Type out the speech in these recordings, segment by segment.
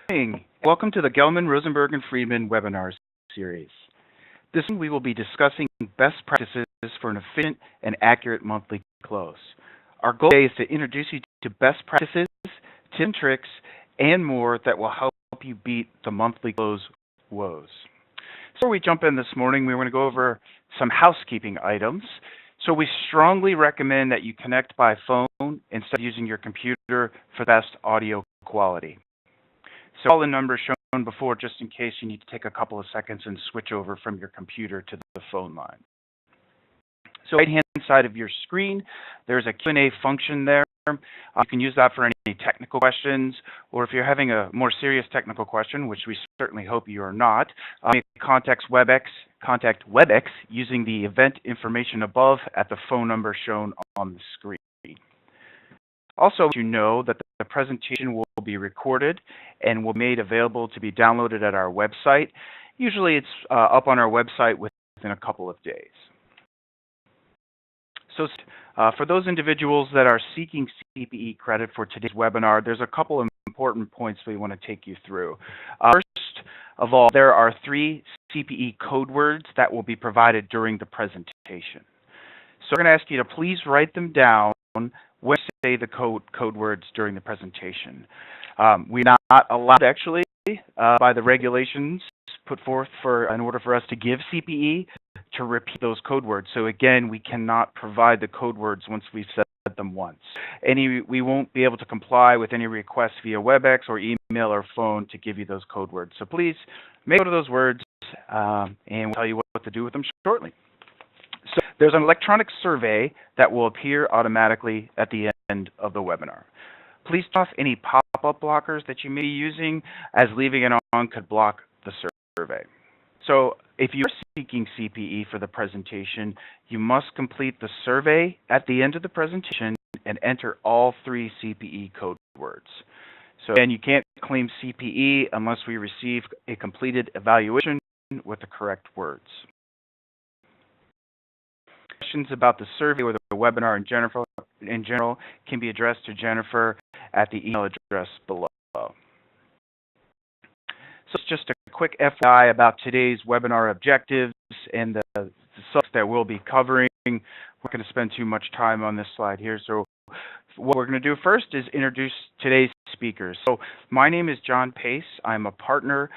morning. Welcome to the Gelman, Rosenberg Freedman webinar series. This one we will be discussing best practices for an efficient and accurate monthly close. Our goal today is to introduce you to best practices, tips and tricks, and more that will help you beat the monthly close woes. Before we jump in this morning, we want to go over some housekeeping items. So we strongly recommend that you connect by phone instead of using your computer for best audio quality. So all the numbers shown before, just in case you need to take a couple of seconds and switch over from your computer to the phone line. So right-hand side of your screen, there's a Q&A function there. You can use that for any technical questions, or if you're having a more serious technical question, which we certainly hope you are not, you can contact WebEx using the event information above at the phone number shown on the screen. Also, you know that the presentation will be recorded and will be made available to be downloaded at our website. Usually it's up on our website within a couple of days. So for those individuals that are seeking CPE credit for today's webinar, there's a couple of important points we want to take you through. First of all, there are 3 CPE code words that will be provided during the presentation. So we're going to ask you to please write them down when you say the code words during the presentation. We're not allowed, actually, by the regulations put forth in order for us to give CPE, to repeat those code words. So again, we cannot provide the code words once we've said them once. We won't be able to comply with any requests via WebEx or email or phone to give you those code words. So please make note of those words, and we'll tell you what to do with them shortly. So there's an electronic survey that will appear automatically at the end of the webinar. Please turn off any pop-up blockers that you may be using, as leaving it on could block the survey. So if you're seeking CPE for the presentation, you must complete the survey at the end of the presentation and enter all 3 CPE code words. So again, you can't claim CPE unless we receive a completed evaluation with the correct words. Questions about the survey or the webinar in general can be addressed to Jennifer at the email address below. So it's just a quick FYI about today's webinar objectives and the subjects that we'll be covering. We're not going to spend too much time on this slide here. So what we're going to do first is introduce today's speakers. So my name is John Pace. I'm a partner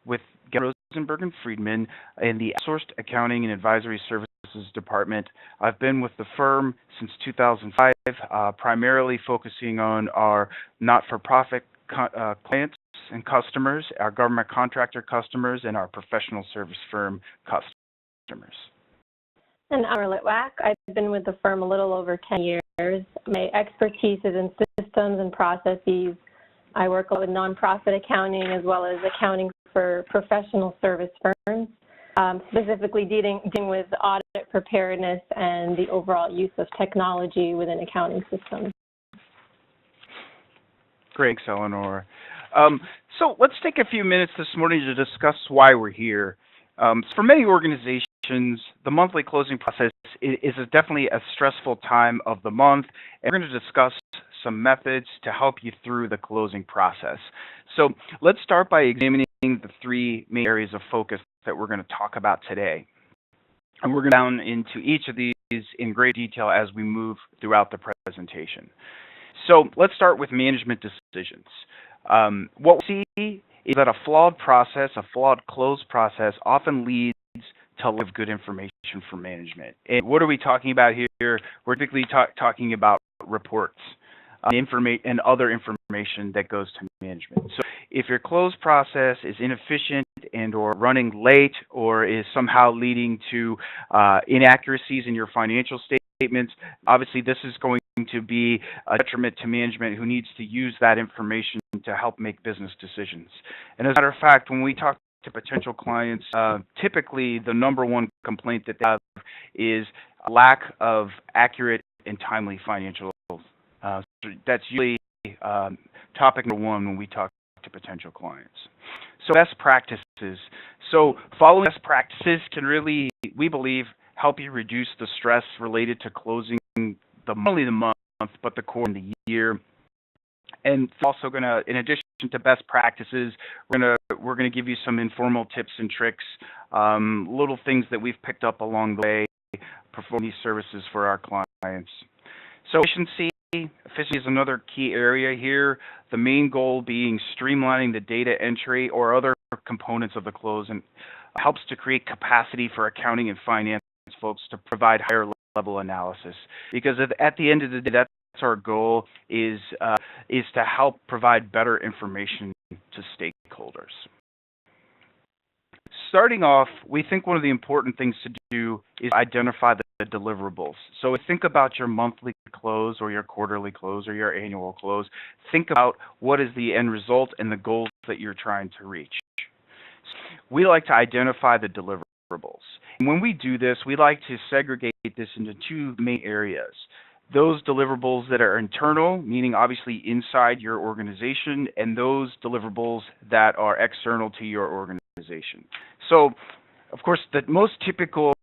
with Rosenberg Freedman in the Outsourced Accounting and Advisory Services Department. I've been with the firm since 2005, primarily focusing on our not-for-profit clients and customers, our government contractor customers, and our professional service firm customers. And I'm Litwack. I've been with the firm a little over 10 years. My expertise is in systems and processes. I work with nonprofit accounting as well as accounting for professional service firms, specifically dealing with audit preparedness and the overall use of technology within accounting systems. Great, Eleanor. So let's take a few minutes this morning to discuss why we're here. For many organizations, the monthly closing process is definitely a stressful time of the month, and we're going to discuss some methods to help you through the closing process. So let's start by examining the 3 main areas of focus that we're going to talk about today. And we're going to go down into each of these in great detail as we move throughout the presentation. So let's start with management decisions. What we see is that a flawed process, a flawed close process, often leads to lack of good information for management. And what are we talking about here? We're typically talking about reports and other information that goes to management. So if your close process is inefficient and or running late or is somehow leading to inaccuracies in your financial statements, obviously this is going to be a detriment to management who needs to use that information to help make business decisions. And as a matter of fact, when we talk to potential clients, typically the #1 complaint that they have is a lack of accurate and timely financial. That's usually topic #1 when we talk to potential clients. So best practices. So following best practices can really, we believe, help you reduce the stress related to closing not only the month, but the quarter and the year. And it's also going to, in addition to best practices. We're gonna give you some informal tips and tricks, little things that we've picked up along the way, performing these services for our clients. So efficiency is another key area here. The main goal being streamlining the data entry or other components of the close, and helps to create capacity for accounting and finance folks to provide higher level analysis. Because at the end of the day, that's our goal, is to help provide better information to stakeholders. Starting off, we think one of the important things to do is identify the deliverables. So think about your monthly close or your quarterly close or your annual close. Think about what is the end result and the goals that you're trying to reach. We like to identify the deliverables. And when we do this, we like to segregate this into two main areas. Those deliverables that are internal, meaning obviously inside your organization, and those deliverables that are external to your organization. So, of course, the most typical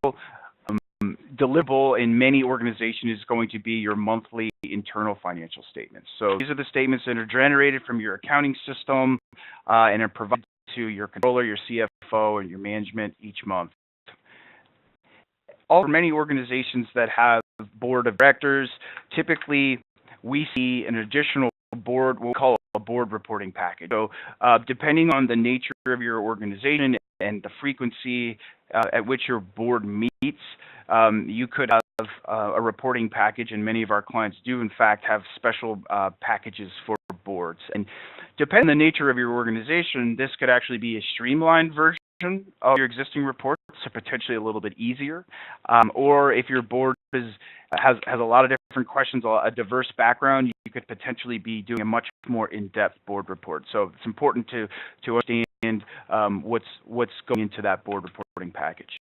deliverable in many organizations is going to be your monthly internal financial statements. So these are the statements that are generated from your accounting system and are provided to your controller, your CFO, and your management each month. For many organizations that have board of directors, typically we see an additional board, what we call a board reporting package. So depending on the nature of your organization and the frequency at which your board meets, you could have a reporting package, and many of our clients do in fact have special packages for boards. And depending on the nature of your organization, this could actually be a streamlined version of your existing reports, so potentially a little bit easier. Or if your board has a lot of different questions, a diverse background, you could potentially be doing a much more in-depth board report. So it's important to understand what's going into that board reporting package.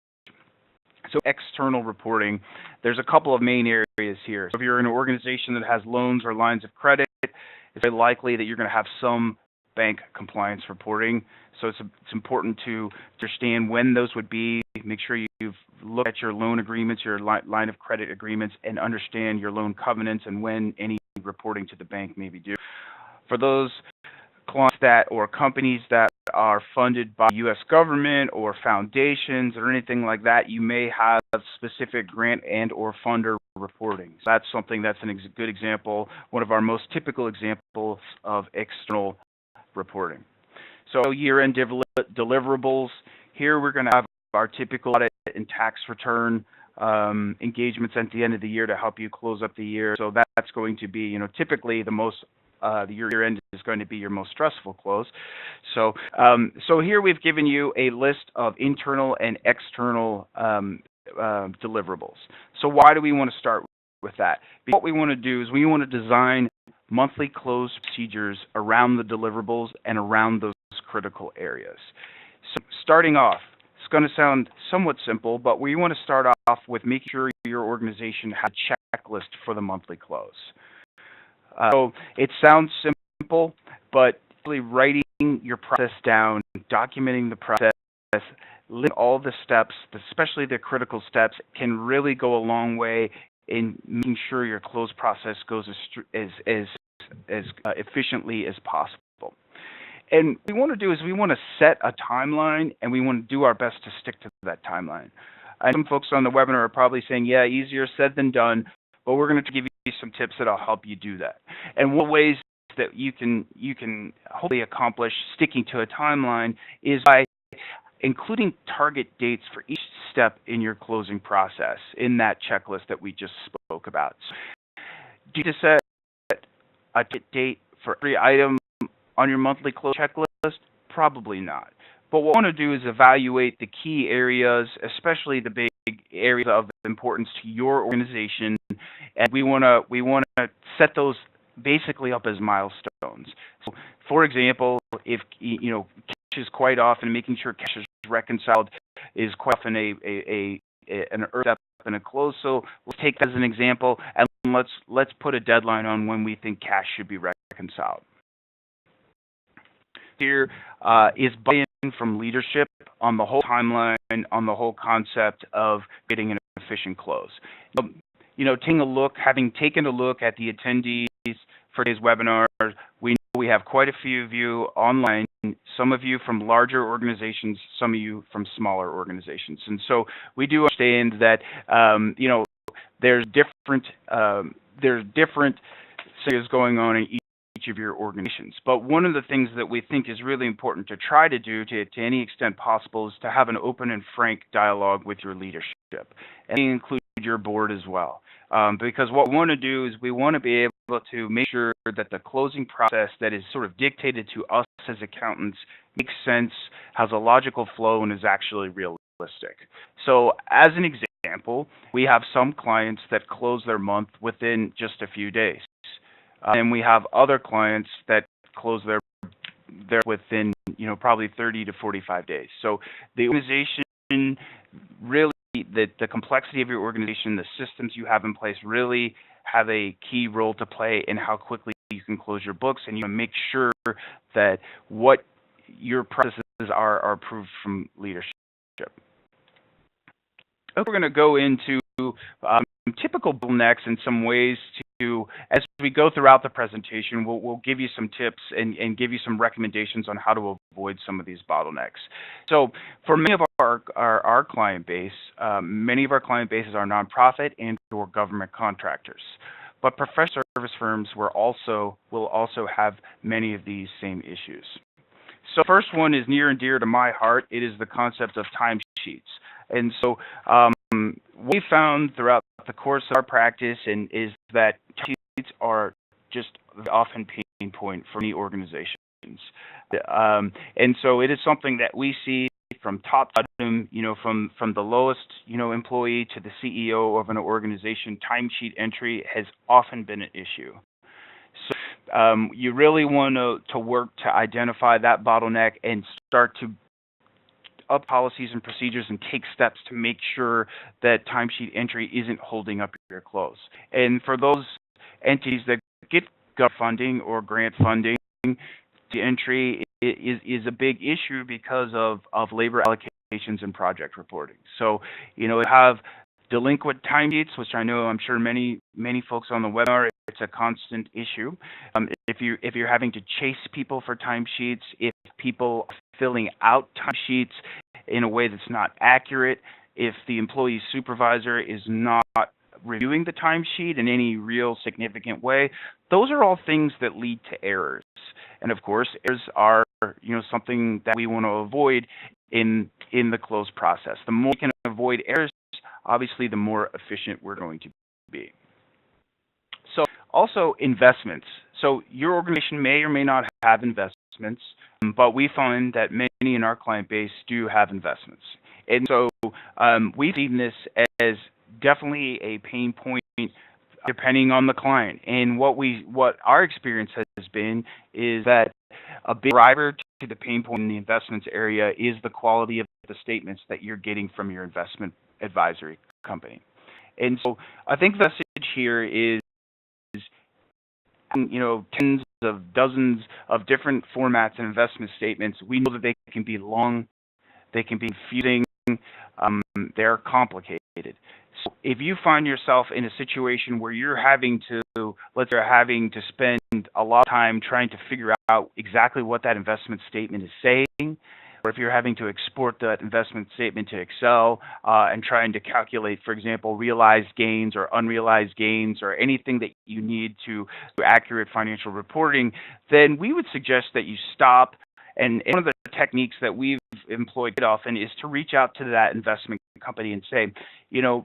So external reporting, there's a couple of main areas here. So if you're in an organization that has loans or lines of credit, it's very likely that you're going to have some bank compliance reporting. So it's important to understand when those would be. Make sure you've looked at your loan agreements, your line of credit agreements, and understand your loan covenants and when any reporting to the bank may be due. For those clients or companies that are funded by U.S. government or foundations or anything like that, you may have specific grant and or funder reporting. So that's something that's a good example, one of our most typical examples of external reporting. So year-end deliverables, here we're going to have our typical audit and tax return engagements at the end of the year to help you close up the year. So that's going to be, typically the year-end is going to be your most stressful close. So here we've given you a list of internal and external deliverables. So why do we want to start with that? Because what we want to do is we want to design monthly close procedures around the deliverables and around those critical areas. So starting off, it's going to sound somewhat simple, but we want to start off with making sure your organization has a checklist for the monthly close. So it sounds simple, but really writing your process down, documenting the process, listing all the steps, especially the critical steps, can really go a long way in making sure your close process goes as efficiently as possible. And what we want to do is we want to set a timeline, and we want to do our best to stick to that timeline. And some folks on the webinar are probably saying, yeah, easier said than done, but we're going to give you some tips that'll help you do that. And one of the ways that you can hopefully accomplish sticking to a timeline is by including target dates for each step in your closing process in that checklist that we just spoke about. So, do you set a date for every item on your monthly close checklist? Probably not. But what we want to do is evaluate the key areas, especially the big areas of importance to your organization, and we want to set those basically up as milestones. So, for example, if cash is quite often, making sure cash is reconciled is quite often an early step in a close. So let's take that as an example, and let's put a deadline on when we think cash should be reconciled. Here is buy-in from leadership on the whole timeline, on the whole concept of getting an efficient close. Having taken a look at the attendees for today's webinar, we know we we have quite a few of you online, some of you from larger organizations, some of you from smaller organizations. And so we do understand that, there's different scenarios going on in each of your organizations. But one of the things that we think is really important to try to do to any extent possible is to have an open and frank dialogue with your leadership, and include your board as well. Because what we want to do is we want to be able to make sure that the closing process that is sort of dictated to us as accountants makes sense, has a logical flow, and is actually realistic. So as an example, we have some clients that close their month within just a few days. And we have other clients that close their within, probably 30 to 45 days. So the organization really, the complexity of your organization, the systems you have in place really have a key role to play in how quickly you can close your books, and you make sure that what your processes are approved from leadership. Okay, we're going to go into typical bottlenecks and some ways to, as we go throughout the presentation, we'll give you some tips and give you some recommendations on how to avoid some of these bottlenecks. So for many of our client base, many of our client bases are nonprofit and or government contractors. But professional service firms will also have many of these same issues. So first one is near and dear to my heart. It is the concept of timesheets. And so we found throughout the course of our practice is that timesheets are just often pain point for many organizations. And so it is something that we see from top to bottom, from the lowest, employee to the CEO of an organization. Timesheet entry has often been an issue. So you really want to work to identify that bottleneck and start to up policies and procedures and take steps to make sure that timesheet entry isn't holding up your close. And for those entities that get government funding or grant funding, the entry is a big issue because of labor allocations and project reporting. So, you have delinquent timesheets, which I'm sure many folks on the webinar, it's a constant issue. If you're having to chase people for timesheets, if people are filling out timesheets in a way that's not accurate, if the employee supervisor is not reviewing the timesheet in any real significant way, those are all things that lead to errors. And of course, errors are something that we want to avoid in the close process. The more we can avoid errors, obviously, the more efficient we're going to be. So also investments. So your organization may or may not have investments, but we find that many in our client base do have investments. And so we've seen this as definitely a pain point depending on the client. And what our experience has been is that a big driver to the pain point in the investments area is the quality of the statements that you're getting from your investment advisory company. And so I think the message here is, tens of dozens of different formats and investment statements. We know that they can be long, they can be confusing, they're complicated. So if you find yourself in a situation where you're having to spend a lot of time trying to figure out exactly what that investment statement is saying, or if you're having to export that investment statement to Excel and trying to calculate, for example, realized gains or unrealized gains or anything that you need to do accurate financial reporting, then we would suggest that you stop. And one of the techniques that we've employed often is to reach out to that investment company and say,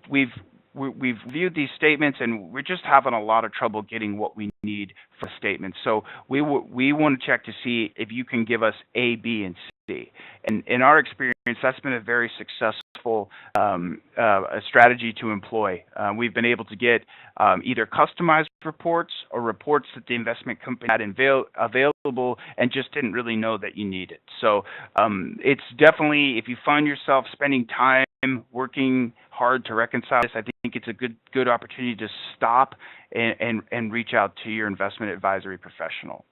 we've viewed these statements and we're just having a lot of trouble getting what we need for statements. So we want to check to see if you can give us A, B, and C. And in our experience, that's been a very successful a strategy to employ. We've been able to get either customized reports or reports that the investment company had available and just didn't really know that you needed. So it's definitely, if you find yourself spending time working hard to reconcile this, I think it's a good opportunity to stop and reach out to your investment advisory professional.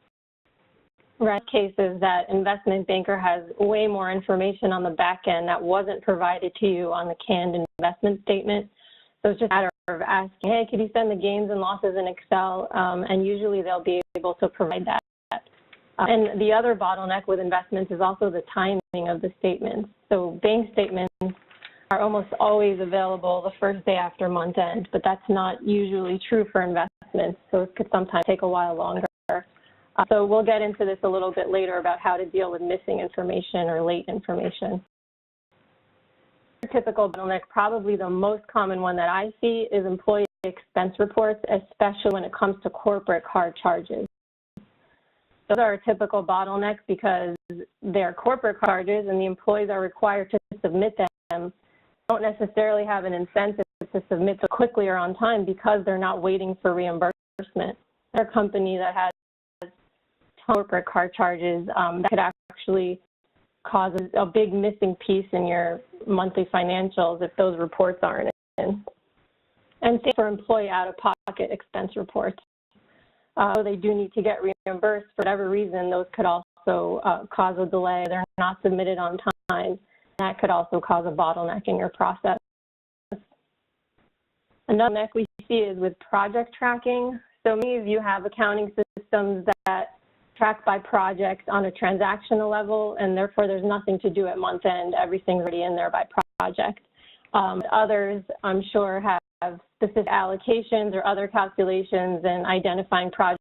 Right, cases that investment banker has way more information on the back end that wasn't provided to you on the canned investment statement. So it's just a matter of asking, hey, could you send the gains and losses in Excel? And usually they'll be able to provide that. And the other bottleneck with investments is also the timing of the statements. So bank statements are almost always available the first day after month end, but that's not usually true for investments, so it could sometimes take a while longer. So we'll get into this a little bit later about how to deal with missing information or late information. Typical bottleneck, probably the most common one that I see, is employee expense reports, especially when it comes to corporate card charges. Those are a typical bottleneck because they're corporate charges and the employees are required to submit them. Don't necessarily have an incentive to submit them quickly or on time because they're not waiting for reimbursement. They're a company that has corporate card charges that could actually cause a big missing piece in your monthly financials if those reports aren't in. And same for employee out-of-pocket expense reports. So they do need to get reimbursed for whatever reason. Those could also cause a delay. They're not submitted on time. That could also cause a bottleneck in your process. Another bottleneck we see is with project tracking. So many of you have accounting systems that track by projects on a transactional level, and therefore there's nothing to do at month end. Everything's already in there by project. Others, I'm sure, have specific allocations or other calculations and identifying projects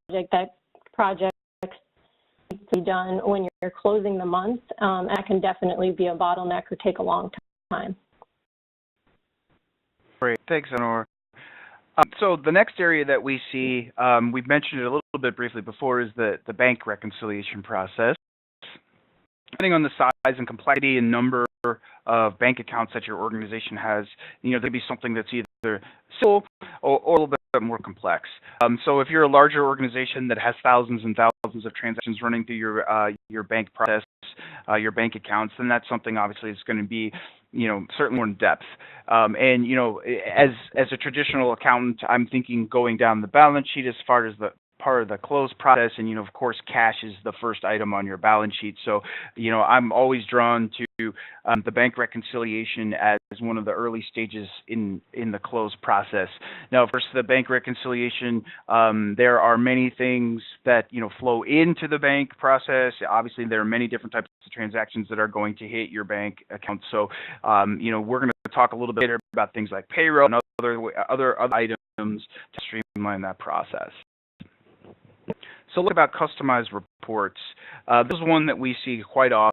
need to be done when you're closing the month. That can definitely be a bottleneck or take a long time. Great, thanks, Honor. So the next area that we see, we've mentioned it a little bit briefly before, is the bank reconciliation process. Depending on the size and complexity and number of bank accounts that your organization has, there could be something that's either simple or a little bit more complex. So if you're a larger organization that has thousands and thousands of transactions running through your bank process, your bank accounts, then that's something obviously is going to be certainly more in depth. And as a traditional accountant, I'm thinking going down the balance sheet as far as the part of the close process, and of course cash is the first item on your balance sheet. So I'm always drawn to the bank reconciliation as one of the early stages in the close process. Now, of course, the bank reconciliation, there are many things that flow into the bank process. Obviously, there are many different types of transactions that are going to hit your bank account. So we're going to talk a little bit later about things like payroll and other items to streamline that process. So look about customized reports. This is one that we see quite often.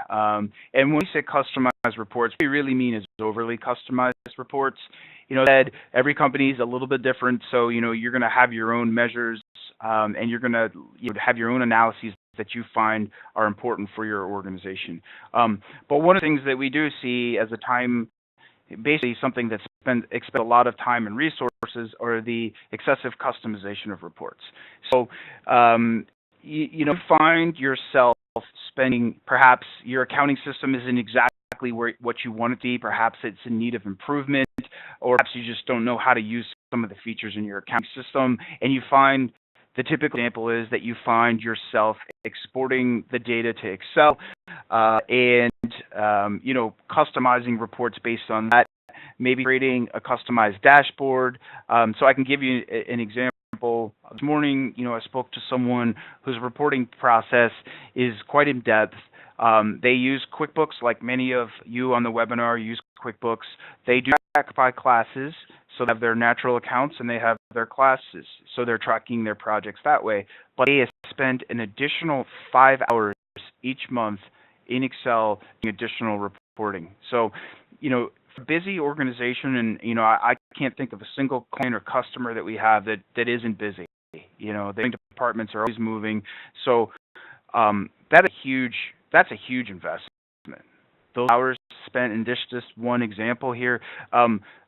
And when we say customized reports, what we really mean is overly customized reports. Every company is a little bit different, so you're going to have your own measures, and you're going to have your own analyses that you find are important for your organization. But one of the things that we do see as basically something that's expend a lot of time and resources, or the excessive customization of reports. So you find yourself spending, perhaps your accounting system isn't exactly what you want it to be, perhaps it's in need of improvement, or perhaps you just don't know how to use some of the features in your accounting system, and you find the typical example is that you find yourself exporting the data to Excel and customizing reports based on that, maybe creating a customized dashboard. So I can give you an example. This morning, I spoke to someone whose reporting process is quite in depth. They use QuickBooks, like many of you on the webinar use QuickBooks. They do track by classes, so they have their natural accounts and they have their classes, so they're tracking their projects that way. But they spend an additional 5 hours each month in Excel doing additional reporting. So, for a busy organization, and I can't think of a single client or customer that we have that isn't busy. The departments are always moving, so that's a huge investment. Those hours spent in just one example here,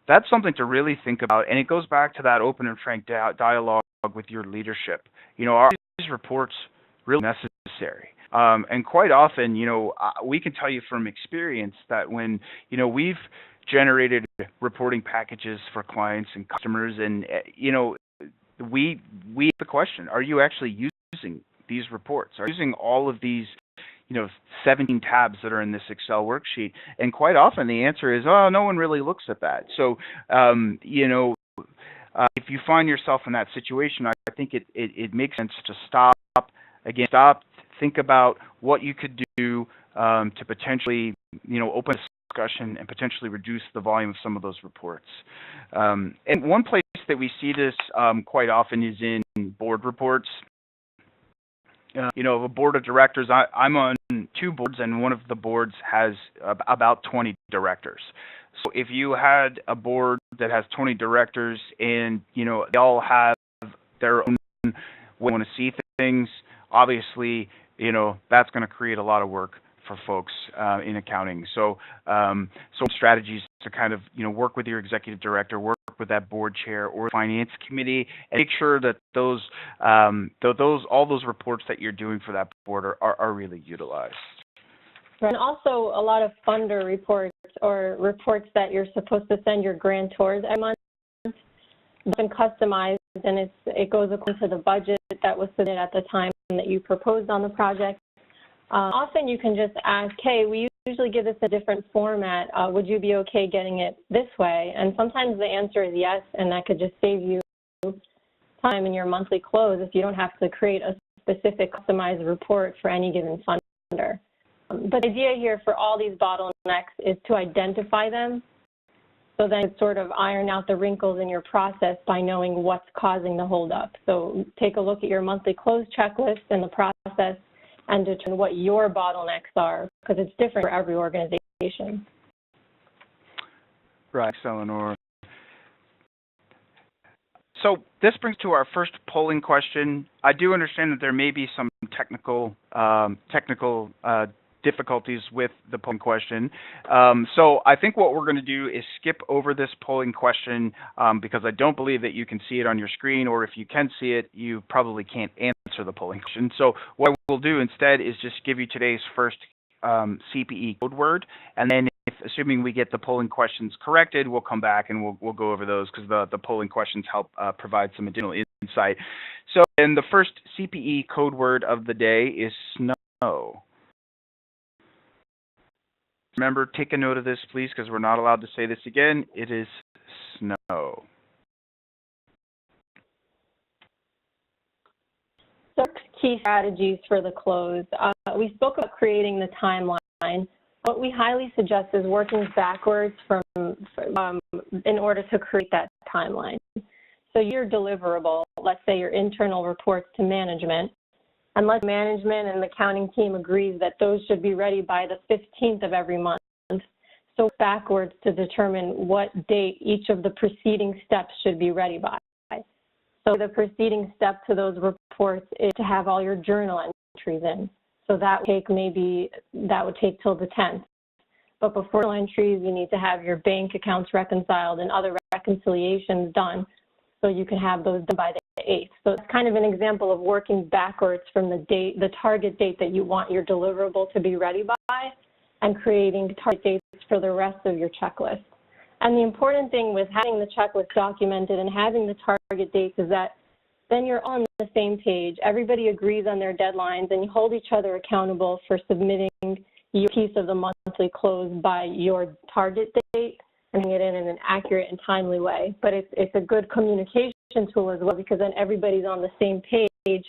that's something to really think about, and it goes back to that open and frank dialogue with your leadership. Are these reports really necessary? And quite often, we can tell you from experience that when, we've generated reporting packages for clients and customers, and, we ask the question, are you actually using these reports? Are you using all of these, 17 tabs that are in this Excel worksheet? And quite often the answer is, oh, no one really looks at that. So, if you find yourself in that situation, I think it makes sense to stop, think about what you could do to potentially, open a discussion and potentially reduce the volume of some of those reports. And one place that we see this quite often is in board reports. A board of directors, I'm on 2 boards, and one of the boards has about 20 directors. So if you had a board that has 20 directors and, they all have their own way they want to see things, obviously, that's going to create a lot of work for folks in accounting. So strategies to kind of, work with your executive director, work with that board chair or finance committee, and make sure that all those reports that you're doing for that board are really utilized. And also a lot of funder reports or reports that you're supposed to send your grantors every month have been customized, and it goes according to the budget that was submitted at the time that you proposed on the project. Often you can just ask, hey, we usually give this a different format. Would you be okay getting it this way? And sometimes the answer is yes, and that could just save you time in your monthly close if you don't have to create a specific customized report for any given funder. But the idea here for all these bottlenecks is to identify them, so then it's sort of iron out the wrinkles in your process by knowing what's causing the holdup. So take a look at your monthly close checklist and the process and determine what your bottlenecks are, because it's different for every organization. Right, Eleanor. So this brings to our first polling question. I do understand that there may be some technical difficulties with the polling question. So I think what we're going to do is skip over this polling question because I don't believe that you can see it on your screen, or if you can see it, you probably can't answer the polling question. So what we'll do instead is just give you today's first CPE code word, and then assuming we get the polling questions corrected, we'll come back and we'll go over those, because the polling questions help provide some additional insight. So, and the first CPE code word of the day is snow. Remember, take a note of this, please, because we're not allowed to say this again. It is snow. So key strategies for the close. We spoke about creating the timeline. What we highly suggest is working backwards in order to create that timeline. So your deliverable, let's say your internal reports to management, unless management and the accounting team agrees that those should be ready by the 15th of every month. So backwards to determine what date each of the preceding steps should be ready by. So the preceding step to those reports is to have all your journal entries in. So that would take till the 10th. But before journal entries, you need to have your bank accounts reconciled and other reconciliations done, so you can have those done by the 8th. So it's kind of an example of working backwards from the target date that you want your deliverable to be ready by, and creating target dates for the rest of your checklist. And the important thing with having the checklist documented and having the target dates is that then you're on the same page. Everybody agrees on their deadlines, and you hold each other accountable for submitting your piece of the monthly close by your target date and getting it in an accurate and timely way. But it's a good communication tool as well, because then everybody's on the same page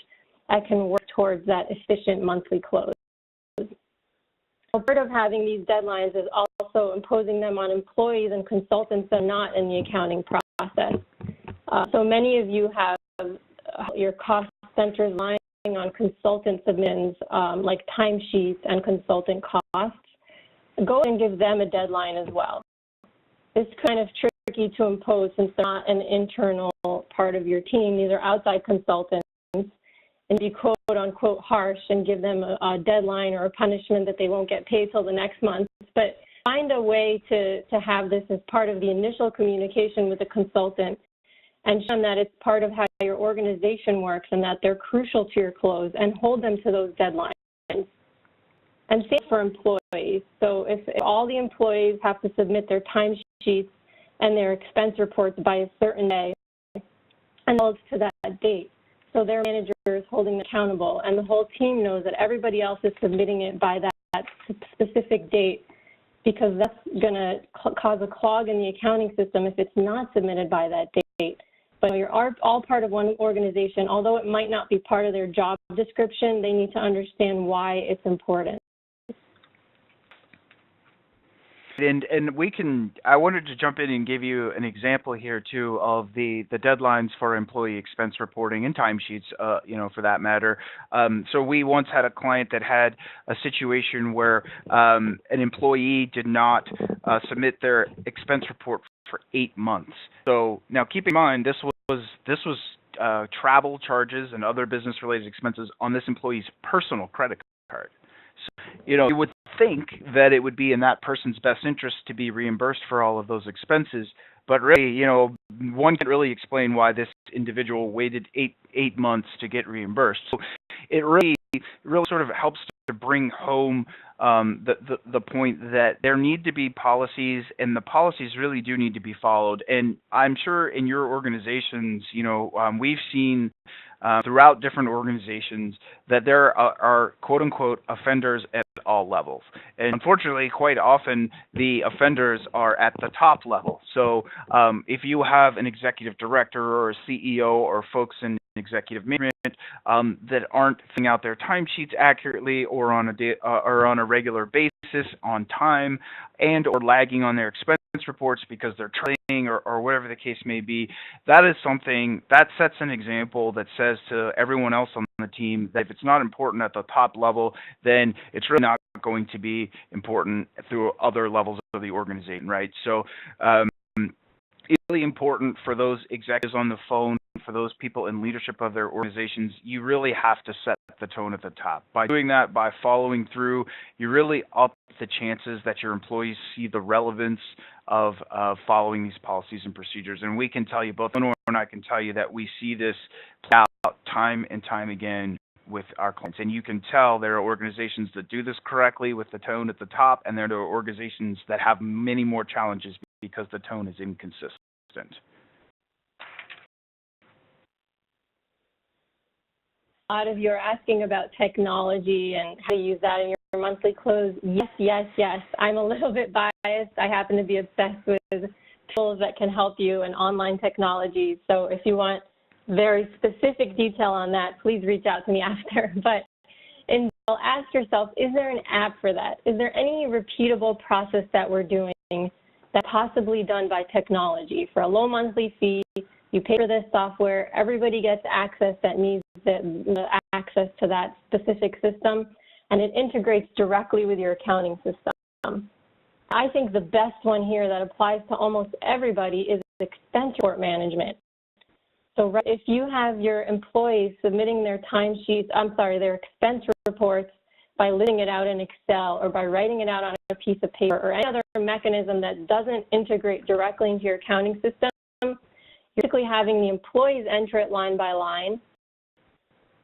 and can work towards that efficient monthly close. Part of having these deadlines is also imposing them on employees and consultants that are not in the accounting process. So many of you have your cost centers lying on consultant submissions like timesheets and consultant costs. Go and give them a deadline as well. It's kind of tricky to impose since they're not an internal part of your team. These are outside consultants, and be quote unquote harsh and give them a deadline or a punishment that they won't get paid till the next month. But find a way to have this as part of the initial communication with the consultant, and show them that it's part of how your organization works and that they're crucial to your close, and hold them to those deadlines. And same for employees. So if all the employees have to submit their timesheets and their expense reports by a certain day, and holds to that date, so their manager is holding them accountable, and the whole team knows that everybody else is submitting it by that specific date, because that's going to cause a clog in the accounting system if it's not submitted by that date. but you're all part of one organization. Although it might not be part of their job description, they need to understand why it's important. And I wanted to jump in and give you an example here too of the deadlines for employee expense reporting and timesheets, for that matter. So we once had a client that had a situation where an employee did not submit their expense report for 8 months. So now keep in mind, this was travel charges and other business-related expenses on this employee's personal credit card. So, you would think that it would be in that person's best interest to be reimbursed for all of those expenses, but really, one can't really explain why this individual waited eight months to get reimbursed. So it really sort of helps to bring home the point that there need to be policies, and the policies really do need to be followed. And I'm sure in your organizations, we've seen throughout different organizations that there are quote-unquote offenders at all levels. And unfortunately, quite often, the offenders are at the top level. So if you have an executive director or a CEO or folks in executive management that aren't filling out their timesheets accurately or on a regular basis on time, and or lagging on their expense reports because they're training or whatever the case may be, that is something that sets an example that says to everyone else on the team that if it's not important at the top level, then it's really not going to be important through other levels of the organization, right? So it's really important for those executives on the phone, for those people in leadership of their organizations. You really have to set the tone at the top. By doing that, by following through, you really up the chances that your employees see the relevance of following these policies and procedures. And we can tell you, both Eleanor and I can tell you, that we see this play out time and time again with our clients. And you can tell there are organizations that do this correctly with the tone at the top, and there are organizations that have many more challenges because the tone is inconsistent. A lot of you are asking about technology and how to use that in your monthly close. Yes. I'm a little bit biased. I happen to be obsessed with tools that can help you and online technology. So if you want very specific detail on that, please reach out to me after. But ask yourself, is there an app for that? Is there any repeatable process that we're doing that's possibly done by technology for a low monthly fee? You pay for this software, everybody gets access that needs the access to that specific system, and it integrates directly with your accounting system. I think the best one here that applies to almost everybody is expense report management. So if you have your employees submitting their their expense reports by listing it out in Excel or by writing it out on a piece of paper or any other mechanism that doesn't integrate directly into your accounting system, you're basically having the employees enter it line by line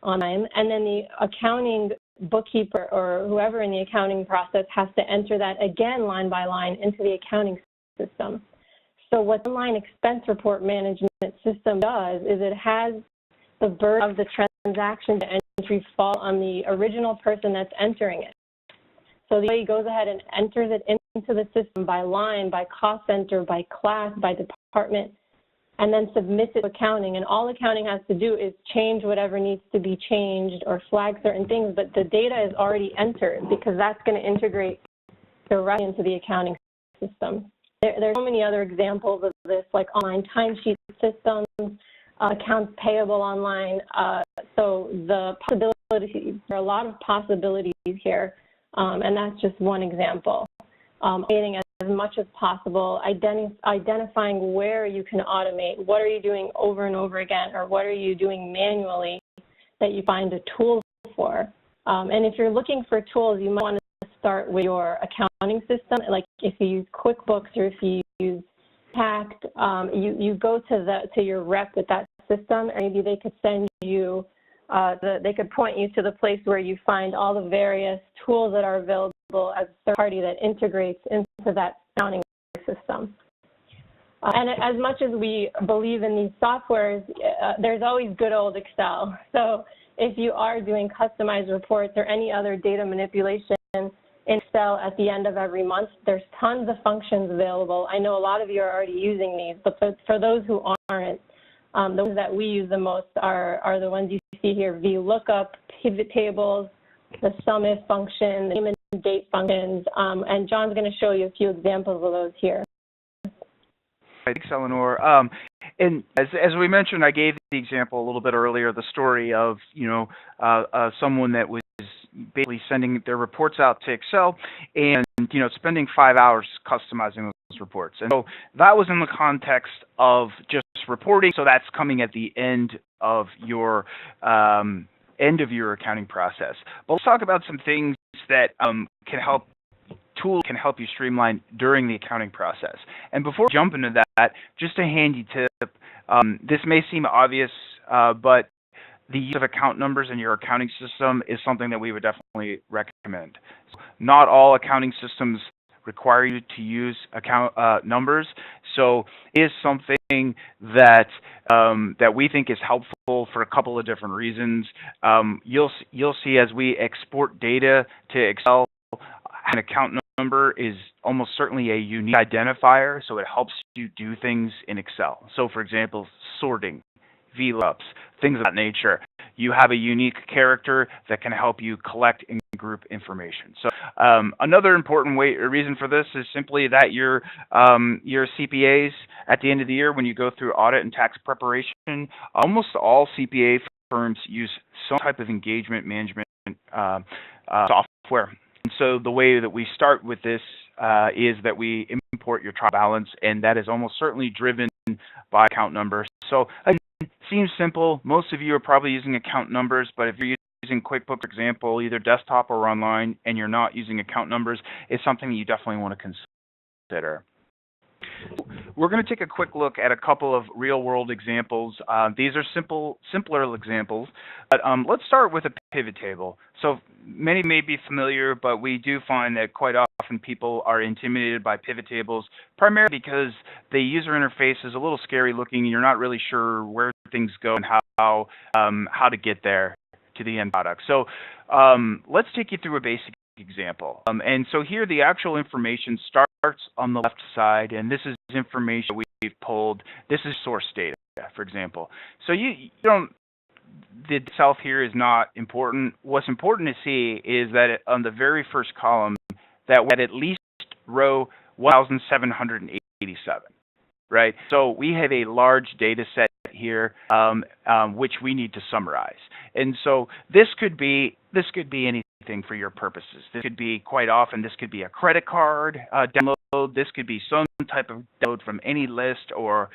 online, and then the accounting bookkeeper or whoever in the accounting process has to enter that again line by line into the accounting system. So what the online expense report management system does is it has the burden of the transaction entry fall on the original person that's entering it. So the employee goes ahead and enters it into the system by line, by cost center, by class, by department, and then submits it to accounting. And all accounting has to do is change whatever needs to be changed or flag certain things, but the data is already entered because that's going to integrate directly into the accounting system. There's so many other examples of this, like online timesheet systems, accounts payable online. So the possibilities, there are a lot of possibilities here, and that's just one example. Automating as much as possible, identifying where you can automate, what are you doing over and over again, or what are you doing manually that you find a tool for. And if you're looking for tools, you might want to start with your accounting system. Like if you use QuickBooks or if you use Tact, you go to your rep with that system, and maybe they could send you, they could point you to the place where you find all the various tools that are available as a third party that integrates into that accounting system. And as much as we believe in these softwares, there's always good old Excel. So if you are doing customized reports or any other data manipulation in Excel at the end of every month, there's tons of functions available. I know a lot of you are already using these, but for those who aren't, The ones that we use the most are the ones you see here: VLOOKUP, pivot tables, the SUMIF function, the name and date functions, and John's going to show you a few examples of those here. Thanks, Eleanor. And as we mentioned, I gave the example a little bit earlier, the story of someone that was basically sending their reports out to Excel and spending 5 hours customizing those reports. And so that was in the context of just reporting. So that's coming at the end of your accounting process. But let's talk about some things that tools can help you streamline during the accounting process. And before we jump into that, just a handy tip. This may seem obvious, but the use of account numbers in your accounting system is something that we would definitely recommend. Not all accounting systems require you to use account numbers, so it is something that that we think is helpful for a couple of different reasons. You'll see as we export data to Excel, an account number is almost certainly a unique identifier, so it helps you do things in Excel. So, for example, sorting, VLOOKUPs, things of that nature. You have a unique character that can help you collect and group information. So another important reason for this is simply that your CPAs at the end of the year, when you go through audit and tax preparation, almost all CPA firms use some type of engagement management software. And so the way that we start with this is that we import your trial balance, and that is almost certainly driven by account numbers. So it seems simple. Most of you are probably using account numbers, but if you're using QuickBooks, for example, either desktop or online, and you're not using account numbers, it's something that you definitely want to consider. We're going to take a quick look at a couple of real-world examples. These are simpler examples, but let's start with a pivot table. So many may be familiar, but we do find that quite often people are intimidated by pivot tables, primarily because the user interface is a little scary looking, and you're not really sure where things go and how to get there to the end product. So let's take you through a basic example. And so here the actual information starts on the left side, and this is information we've pulled. This is source data, for example. So the itself here is not important. What's important to see is that on the very first column, that we had at least row 1,787, right? So we have a large data set here, which we need to summarize. And so this could be anything for your purposes. This could be, quite often, this could be a credit card download. This could be some type of download from any list or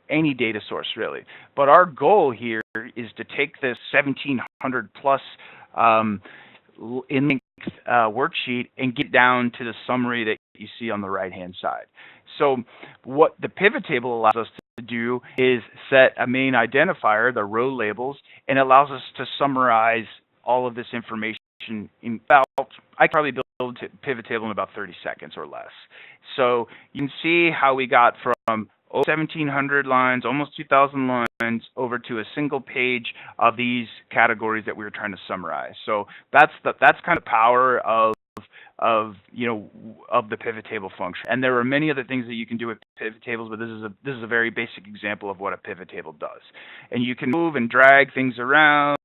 any data source, really. But our goal here is to take this 1,700 plus in length worksheet and get down to the summary that you see on the right-hand side. So what the pivot table allows us to do is set a main identifier, the row labels, and allows us to summarize all of this information in about, I could probably build a pivot table in about 30 seconds or less. So you can see how we got from 1,700 lines, almost 2,000 lines, over to a single page of these categories that we were trying to summarize. So that's kind of power of the pivot table function. And there are many other things that you can do with pivot tables, but this is a very basic example of what a pivot table does. And you can move and drag things around,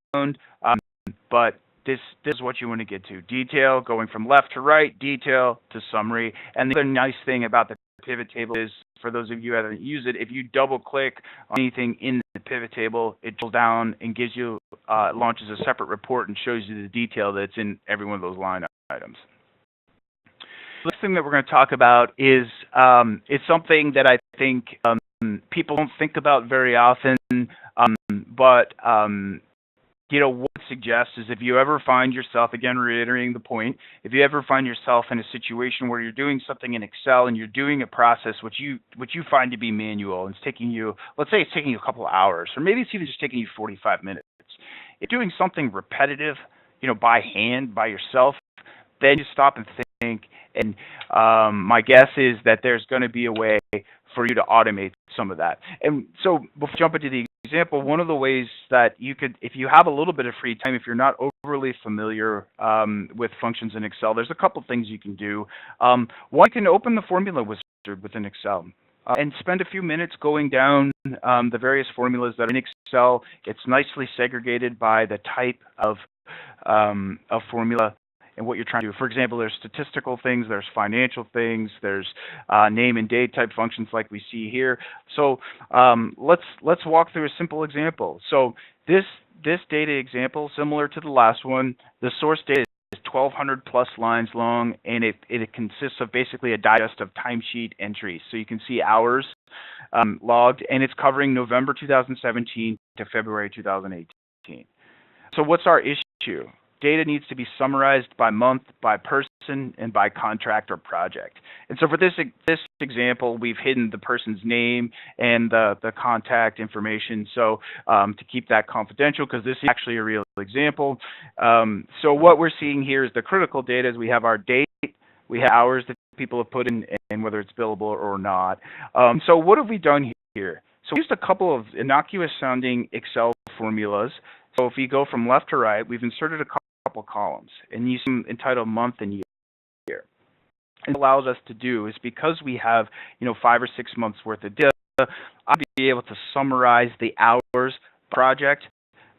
but this is what you want to get to. Detail, going from left to right, detail to summary. And the other nice thing about the pivot table is, for those of you who haven't used it, if you double click on anything in the pivot table, it drills down and gives you, launches a separate report and shows you the detail that's in every one of those line items. The next thing that we're going to talk about is something that I think people don't think about very often, but what I suggest is, if you ever find yourself, again reiterating the point, if you ever find yourself in a situation where you're doing something in Excel and you're doing a process which you find to be manual, and it's taking you, let's say it's taking you a couple of hours, or maybe it's even just taking you 45 minutes. If you're doing something repetitive, by hand, by yourself, then you stop and think, and my guess is that there's going to be a way for you to automate some of that. And so before we jump into the example, one of the ways that you could, if you have a little bit of free time, if you're not overly familiar with functions in Excel, there's a couple things you can do. One, you can open the formula wizard within Excel. and spend a few minutes going down the various formulas that are in Excel. It's nicely segregated by the type of formula and what you're trying to do. For example, there's statistical things, there's financial things, there's name and date type functions like we see here. So let's walk through a simple example. So this data example, similar to the last one, the source data is 1,200 plus lines long, and it consists of basically a digest of timesheet entries. So you can see hours logged, and it's covering November 2017 to February 2018. So what's our issue? Data needs to be summarized by month, by person, and by contract or project. And so for this example, we've hidden the person's name and the contact information, so to keep that confidential, because this is actually a real example. So what we're seeing here is the critical data is we have our date, we have hours that people have put in, and whether it's billable or not. So what have we done here? So we used a couple of innocuous sounding Excel formulas. So if we go from left to right, we've inserted a couple columns and use them entitled month and year. And what it allows us to do is, because we have 5 or 6 months worth of data, I'll be able to summarize the hours project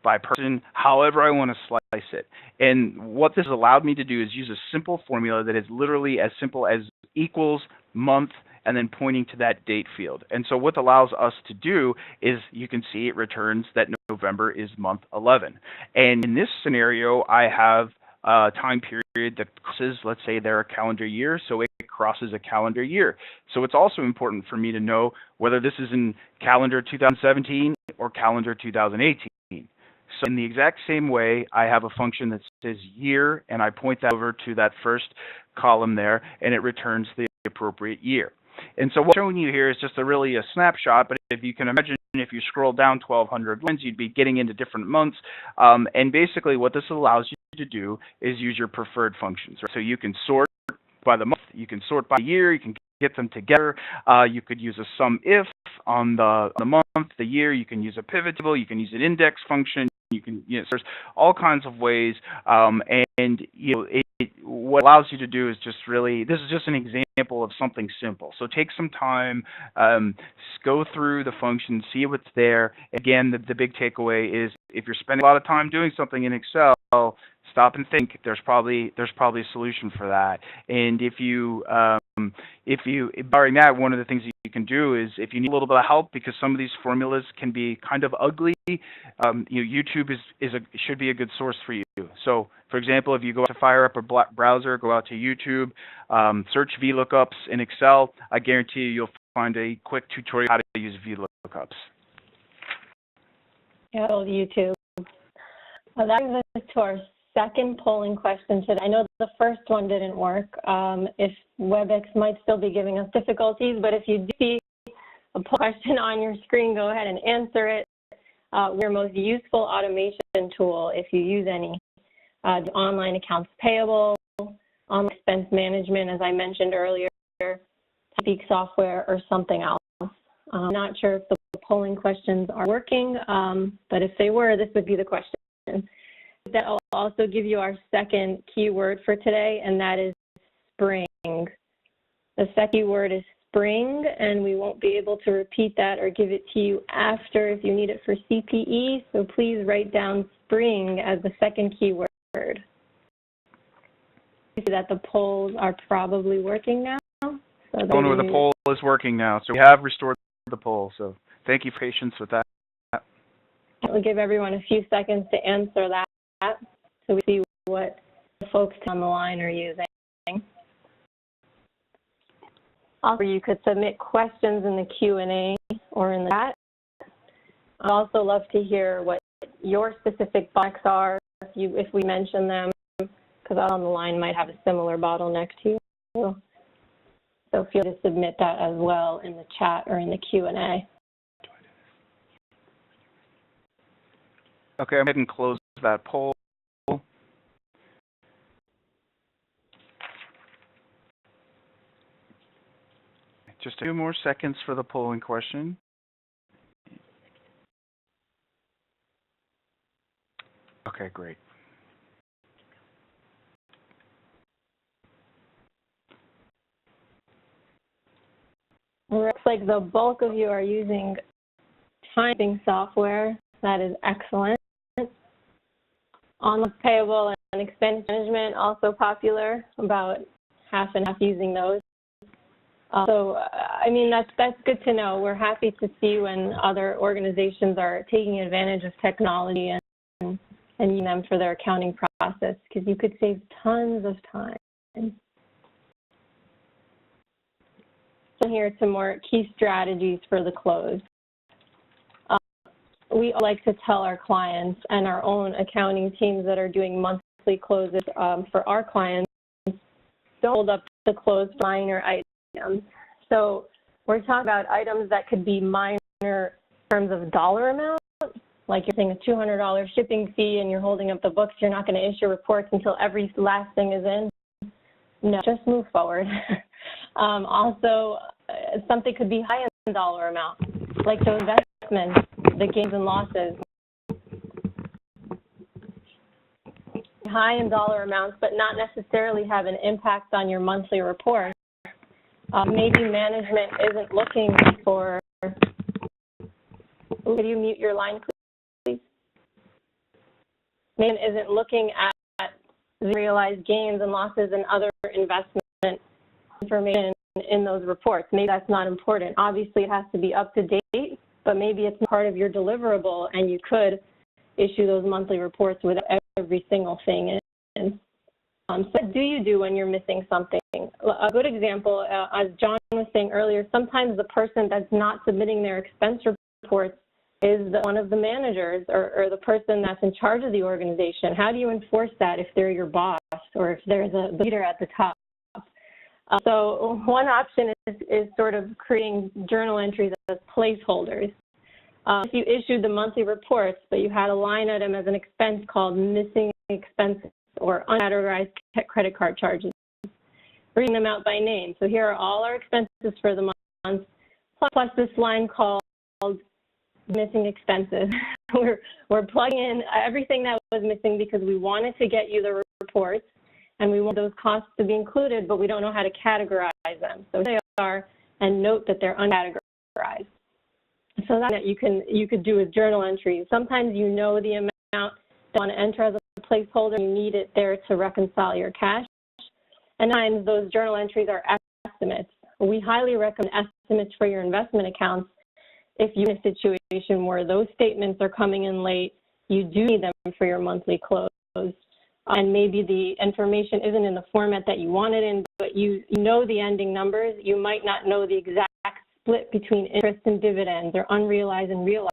by person, however I want to slice it. And what this allowed me to do is use a simple formula that is literally as simple as equals month and then pointing to that date field. And so what allows us to do is, you can see it returns that November is month 11. And in this scenario, I have a time period that crosses, let's say they're a calendar year, so it crosses a calendar year. So it's also important for me to know whether this is in calendar 2017 or calendar 2018. So in the exact same way, I have a function that says year, and I point that over to that first column there, and it returns the appropriate year. And so what I'm showing you here is just really a snapshot, but if you can imagine, if you scroll down 1,200 lines, you'd be getting into different months. And basically what this allows you to do is use your preferred functions. Right? So you can sort by the month, you can sort by year, you can get them together. You could use a sum if on the month, the year. You can use a pivot table, you can use an index function. You can, there's all kinds of ways, and what it allows you to do is just really, this is just an example of something simple. So take some time, go through the function, see what's there. Again, the big takeaway is, if you're spending a lot of time doing something in Excel, stop and think. There's probably a solution for that. And if you barring that, one of the things that you can do is, if you need a little bit of help, because some of these formulas can be kind of ugly, YouTube should be a good source for you. So, for example, if you go to fire up a browser, go out to YouTube, search VLOOKUPs in Excel, I guarantee you'll find a quick tutorial how to use VLOOKUPs. Yeah, YouTube. Well, that brings us to our second polling question today. I know the first one didn't work. If WebEx might still be giving us difficulties, but if you do see a poll question on your screen, go ahead and answer it. Your most useful automation tool, if you use any, the online accounts payable, online expense management, as I mentioned earlier, Speak software, or something else. I'm not sure if the polling questions are working, but if they were, this would be the question. That will also give you our second keyword for today, and that is spring. The second keyword is spring, and we won't be able to repeat that or give it to you after if you need it for CPE, so please write down spring as the second keyword. You see that the polls are probably working now? So the poll is working now, so we have restored the poll, so thank you for patience with that. We'll give everyone a few seconds to answer that, so we see what the folks on the line are using. Also, you could submit questions in the Q&A or in the chat. I'd also love to hear what your specific bottlenecks are, if we mention them, because on the line might have a similar bottleneck to you. So feel free to submit that as well in the chat or in the Q&A. Okay, I'm going to close that poll. Just a few more seconds for the polling question. Okay, great. It looks like the bulk of you are using timing software. That is excellent. On payable and expense management, also popular, about half and half using those. I mean, that's good to know. We're happy to see when other organizations are taking advantage of technology and using them for their accounting process, because you could save tons of time. So here are some more key strategies for the close. We like to tell our clients and our own accounting teams that are doing monthly closes for our clients, don't hold up the close for minor items. So we're talking about items that could be minor in terms of dollar amount, like you're saying a $200 shipping fee and you're holding up the books, you're not going to issue reports until every last thing is in. No, just move forward. Also, something could be high in dollar amount, like the investments, the gains and losses. High in dollar amounts, but not necessarily have an impact on your monthly report. Maybe management isn't looking for, could you mute your line, please? Management isn't looking at the realized gains and losses and other investment information in those reports. Maybe that's not important. Obviously, it has to be up to date, but maybe it's part of your deliverable, and you could issue those monthly reports with every single thing in. So what do you do when you're missing something? A good example, as John was saying earlier, sometimes the person that's not submitting their expense reports is one of the managers or the person that's in charge of the organization. How do you enforce that if they're your boss or if there's a leader at the top? So one option is sort of creating journal entries as placeholders. If you issued the monthly reports, but you had a line item as an expense called missing expenses or uncategorized credit card charges, reading them out by name. So here are all our expenses for the month, plus this line called missing expenses. We're plugging in everything that was missing because we wanted to get you the reports and we want those costs to be included, but we don't know how to categorize them. So they are, and note that they're uncategorized. So that you could do with journal entries. Sometimes you know the amount you want to enter as a placeholder, you need it there to reconcile your cash. And sometimes those journal entries are estimates. We highly recommend estimates for your investment accounts if you're in a situation where those statements are coming in late, you do need them for your monthly close. And maybe the information isn't in the format that you want it in, but you know the ending numbers. You might not know the exact split between interest and dividends or unrealized and realized.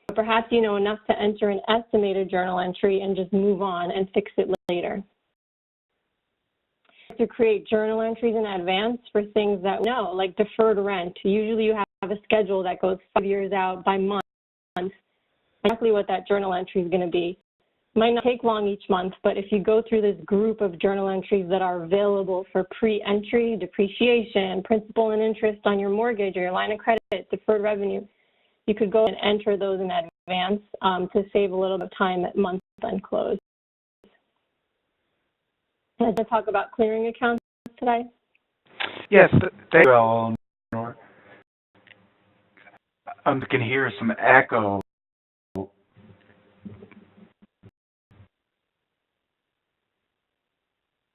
But perhaps you know enough to enter an estimated journal entry and just move on and fix it later. To create journal entries in advance for things that we know, like deferred rent. Usually you have a schedule that goes 5 years out by month. Exactly what that journal entry is going to be. Might not take long each month, but if you go through this group of journal entries that are available for pre-entry, depreciation, principal and interest on your mortgage or your line of credit, deferred revenue, you could go and enter those in advance to save a little bit of time at month-end close. Can I talk about clearing accounts today? Yes, thank you, Eleanor. I can hear some echo.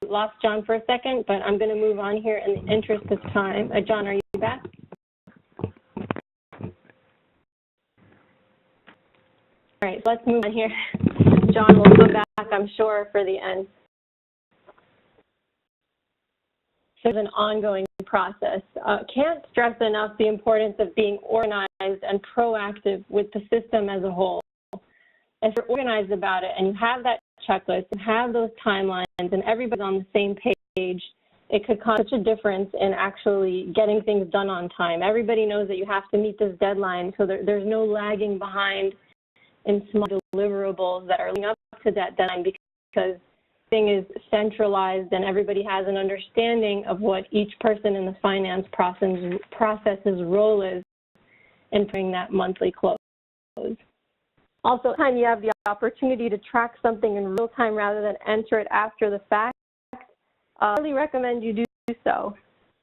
Lost John for a second, but I'm going to move on here in the interest of time. John, are you back? All right, so let's move on here. John will come back, I'm sure, for the end. So it's an ongoing process. Can't stress enough the importance of being organized and proactive with the system as a whole. If you're organized about it and you have that checklist and have those timelines and everybody's on the same page, it could cause such a difference in actually getting things done on time. Everybody knows that you have to meet this deadline, so there's no lagging behind in small deliverables that are leading up to that deadline because thing is centralized and everybody has an understanding of what each person in the finance process's role is in bringing that monthly close. Also, anytime you have the opportunity to track something in real time rather than enter it after the fact, I really recommend you do so.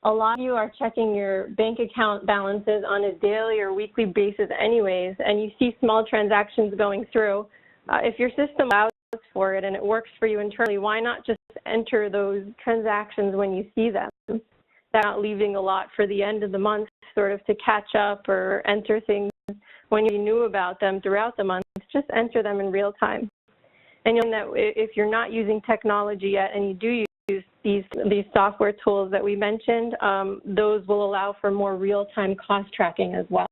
A lot of you are checking your bank account balances on a daily or weekly basis anyways, and you see small transactions going through. If your system allows for it and it works for you internally, why not just enter those transactions when you see them? That's not leaving a lot for the end of the month sort of to catch up or enter things when you knew about them throughout the month. Just enter them in real time. And you'll know that if you're not using technology yet and you do use these software tools that we mentioned, those will allow for more real-time cost tracking as well.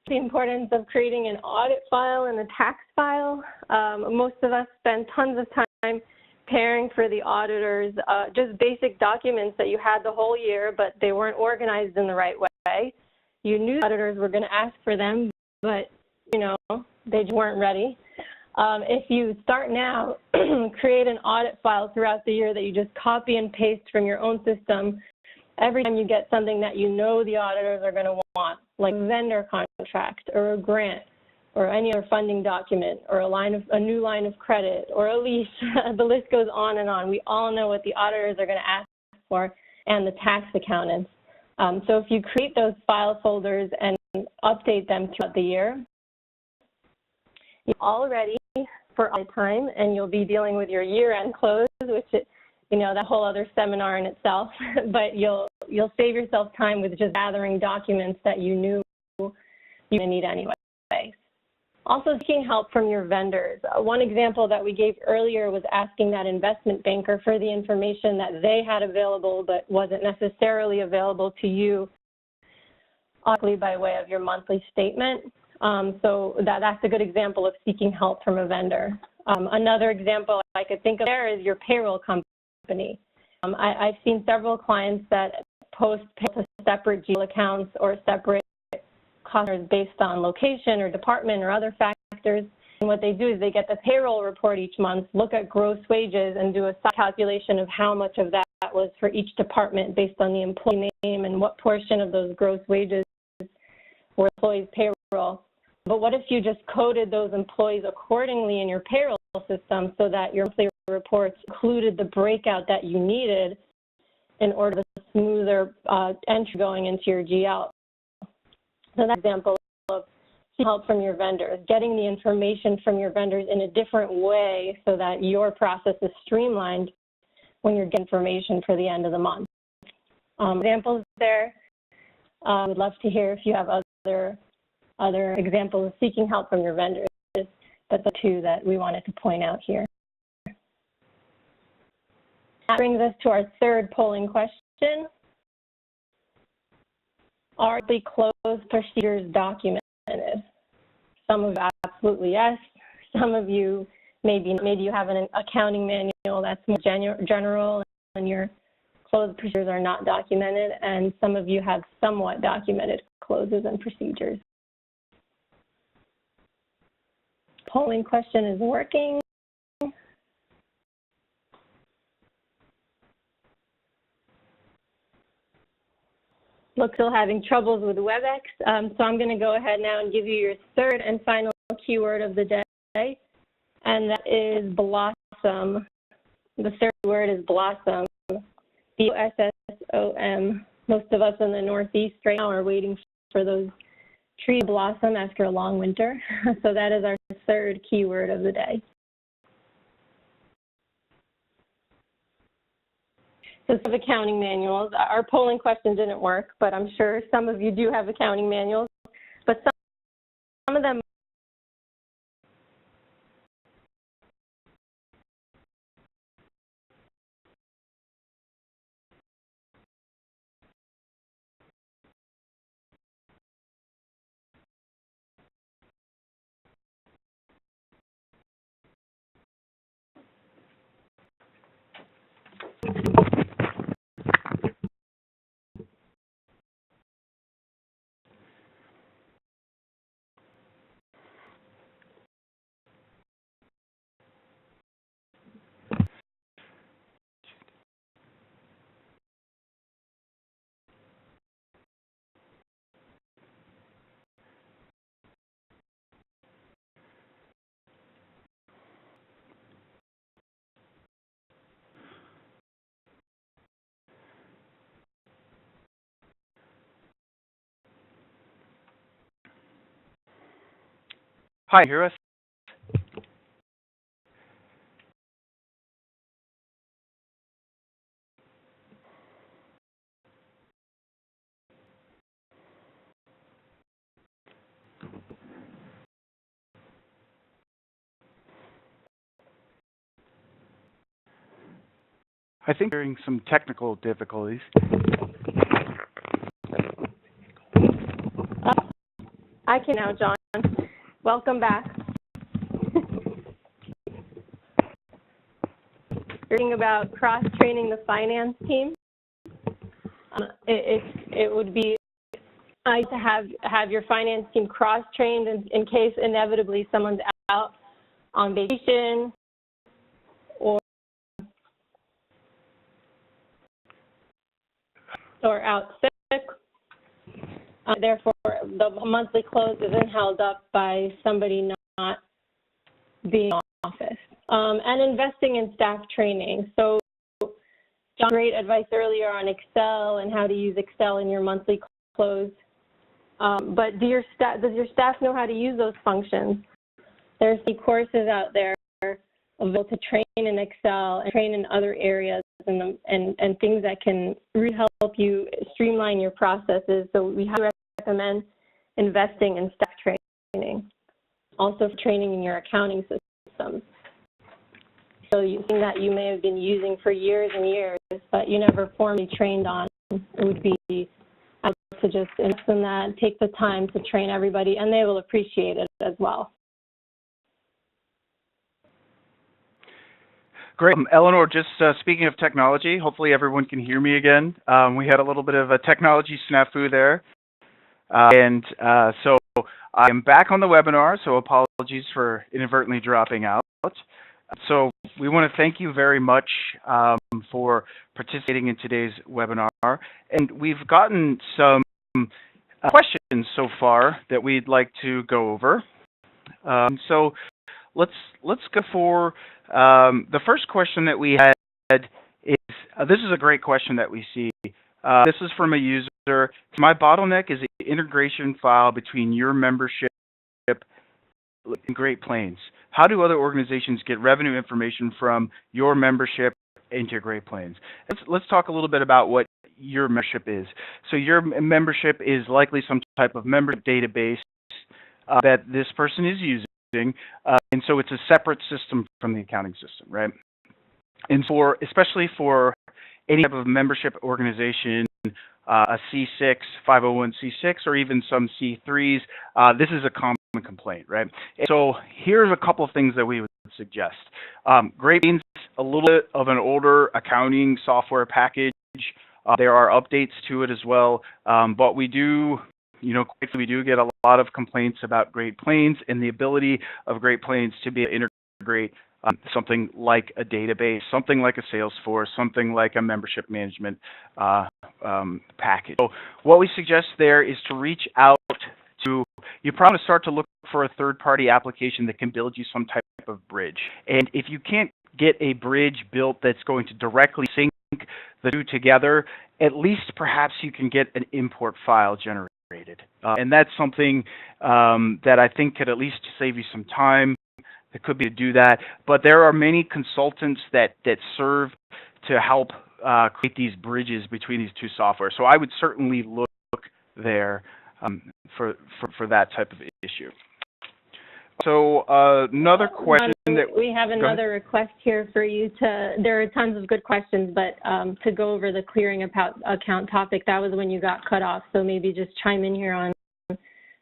The importance of creating an audit file and a tax file. Most of us spend tons of time preparing for the auditors, just basic documents that you had the whole year, but they weren't organized in the right way. You knew the auditors were going to ask for them, but they just weren't ready. If you start now, create an audit file throughout the year that you just copy and paste from your own system. Every time you get something that you know the auditors are going to want, like a vendor contract or a grant or any other funding document or a new line of credit or a lease, the list goes on and on. We all know what the auditors are going to ask for and the tax accountants. So if you create those file folders and update them throughout the year, you're all ready for audit time, and you'll be dealing with your year-end close, which is, that whole other seminar in itself. But you'll save yourself time with just gathering documents that you knew you need anyway. Also, seeking help from your vendors. One example that we gave earlier was asking that investment banker for the information that they had available but wasn't necessarily available to you by way of your monthly statement. So that's a good example of seeking help from a vendor. Another example I could think of there is your payroll company. I've seen several clients that post payroll to separate GL accounts or separate costs based on location or department or other factors. And what they do is they get the payroll report each month, look at gross wages, and do a calculation of how much of that was for each department based on the employee name and what portion of those gross wages were employees' payroll. But what if you just coded those employees accordingly in your payroll system so that your monthly reports included the breakout that you needed in order to smoother entry going into your GL? So that's an example of help from your vendors, getting the information from your vendors in a different way so that your process is streamlined when you're getting information for the end of the month. Examples there. I would love to hear if you have other examples of seeking help from your vendors. But the two that we wanted to point out here. That brings us to our third polling question. Are the closed procedures documented? Some of you absolutely yes. Some of you maybe you have an accounting manual that's more general and your closed procedures are not documented, and some of you have somewhat documented closes and procedures. Polling question is working. Looks still having troubles with WebEx, so I'm going to go ahead now and give you your third and final keyword of the day, and that is blossom. The third word is blossom, B-O-S-S-O-M. Most of us in the Northeast right now are waiting for those trees to blossom after a long winter, so that is our third keyword of the day. So some accounting manuals. Our polling question didn't work, but I'm sure some of you do have accounting manuals. But some of them Hi, hear us? I think we're hearing some technical difficulties. I can now, John. Welcome back. Hearing about cross-training the finance team. It would be nice to have your finance team cross-trained in case inevitably someone's out on vacation or out sick. Therefore, the monthly close isn't held up by somebody not being in office. And investing in staff training. So, John, great advice earlier on Excel and how to use Excel in your monthly close. But does your staff know how to use those functions? There's some courses out there available to train in Excel and train in other areas and things that can really help you streamline your processes. So we highly recommend investing in staff training. Also training in your accounting systems. So something that you may have been using for years and years, but you never formally trained on, it would be to just invest in that, take the time to train everybody, and they will appreciate it as well. Great. Eleanor, just speaking of technology, hopefully everyone can hear me again. We had a little bit of a technology snafu there. So I am back on the webinar, so apologies for inadvertently dropping out. So we want to thank you very much for participating in today's webinar. And we've gotten some questions so far that we'd like to go over. So let's go for the first question that we had is, this is a great question that we see. This is from a user. My bottleneck is the integration file between your membership and Great Plains. How do other organizations get revenue information from your membership into Great Plains? Let's talk a little bit about what your membership is. So your membership is likely some type of membership database that this person is using, and so it's a separate system from the accounting system, right? And especially for any type of membership organization, a C6, 501c6, or even some C3s, this is a common complaint, right? And so here's a couple of things that we would suggest. Great Plains, a little bit of an older accounting software package. There are updates to it as well, but we do, we do get a lot of complaints about Great Plains and the ability of Great Plains to be able to integrate something like a database, something like a Salesforce, something like a membership management package. So what we suggest there is to reach out to, you probably start to look for a third-party application that can build you some type of bridge. And if you can't get a bridge built that's going to directly sync the two together, at least perhaps you can get an import file generated. And that's something that I think could at least save you some time. It could be to do that, but there are many consultants that serve to help create these bridges between these two softwares. So I would certainly look there for that type of issue. So another question we have another request here for you to. There are tons of good questions, but to go over the clearing account topic, that was when you got cut off. So maybe just chime in here on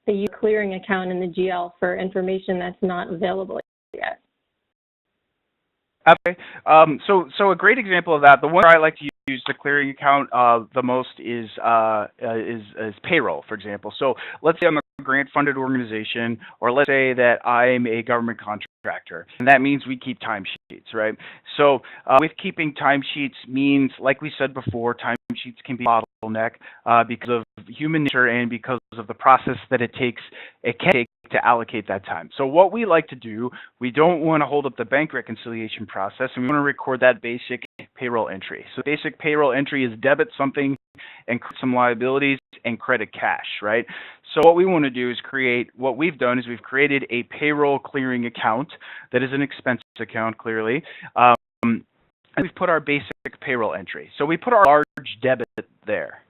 the clearing account in the GL for information that's not available yet. Okay. So a great example of that, the one I like to use the clearing account the most is payroll, for example. So let's say I'm a grant-funded organization, or let's say that I'm a government contractor, and that means we keep timesheets, right? So with keeping timesheets means, like we said before, timesheets can be a bottleneck because of human nature and because of the process that it can take to allocate that time. So what we like to do, we don't want to hold up the bank reconciliation process, and we want to record that basic payroll entry. So basic payroll entry is debit something and some liabilities and credit cash, right? So what we want to do is what we've done is we've created a payroll clearing account that is an expense account, clearly. And we've put our basic payroll entry. So we put our large debit there.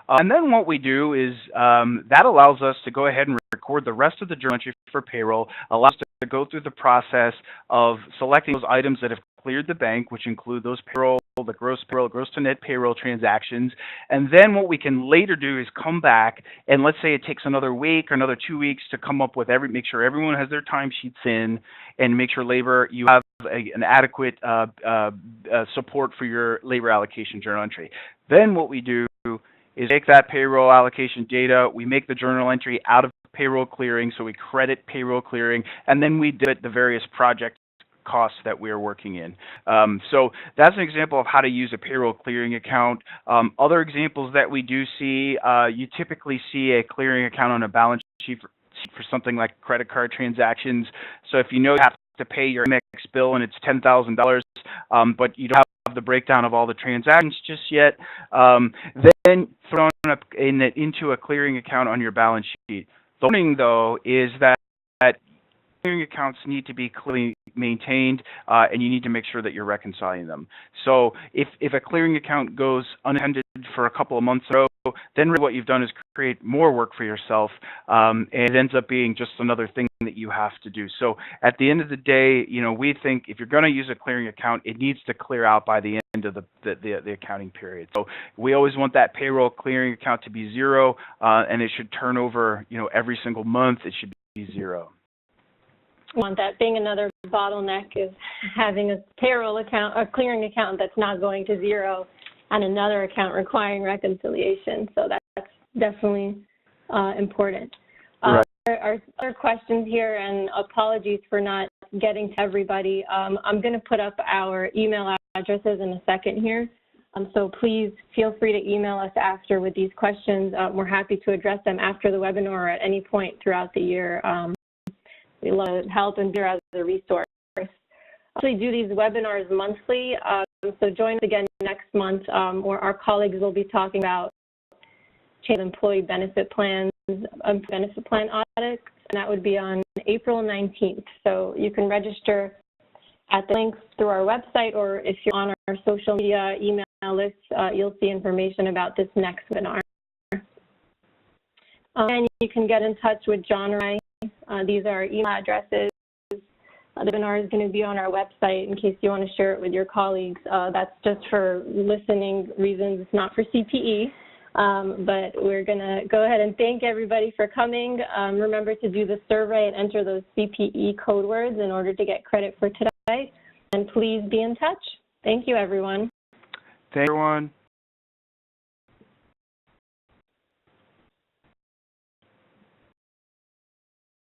And then what we do is that allows us to go ahead and record the rest of the journal entry for payroll, allows us to go through the process of selecting those items that have cleared the bank, which include those payroll, the gross to net payroll transactions. And then what we can later do is come back and let's say it takes another week or another 2 weeks to come up with make sure everyone has their timesheets in and make sure you have an adequate support for your labor allocation journal entry. Then what we do is take that payroll allocation data, we make the journal entry out of payroll clearing, so we credit payroll clearing, and then we debit the various project costs that we are working in. So that's an example of how to use a payroll clearing account. Other examples that we do see, you typically see a clearing account on a balance sheet for something like credit card transactions. So if you know you have to pay your Amex bill and it's $10,000, but you don't have the breakdown of all the transactions just yet, then throw it into a clearing account on your balance sheet. The warning, though, is that clearing accounts need to be clearly maintained, and you need to make sure that you're reconciling them. So if a clearing account goes unattended for a couple of months in a row, then really what you've done is create more work for yourself, and it ends up being just another thing that you have to do. So at the end of the day, we think if you're going to use a clearing account, it needs to clear out by the end of the accounting period. So we always want that payroll clearing account to be zero, and it should turn over, every single month. It should be zero. Want that being another bottleneck is having a payroll account, a clearing account that's not going to zero, and another account requiring reconciliation. So that's definitely important. Right. There are other questions here, and apologies for not getting to everybody. I'm going to put up our email addresses in a second here. So please feel free to email us after with these questions. We're happy to address them after the webinar or at any point throughout the year. We love to help and be as a resource. We actually do these webinars monthly, so join us again next month where our colleagues will be talking about change employee benefit plans, benefit plan audits, and that would be on April 19th. So you can register at the links through our website, or if you're on our social media email list, you'll see information about this next webinar. And you can get in touch with John or I. These are our email addresses. The webinar is going to be on our website in case you want to share it with your colleagues. That's just for listening reasons. It's not for CPE. But we're going to go ahead and thank everybody for coming. Remember to do the survey and enter those CPE code words in order to get credit for today. And please be in touch. Thank you, everyone. Thank you, everyone.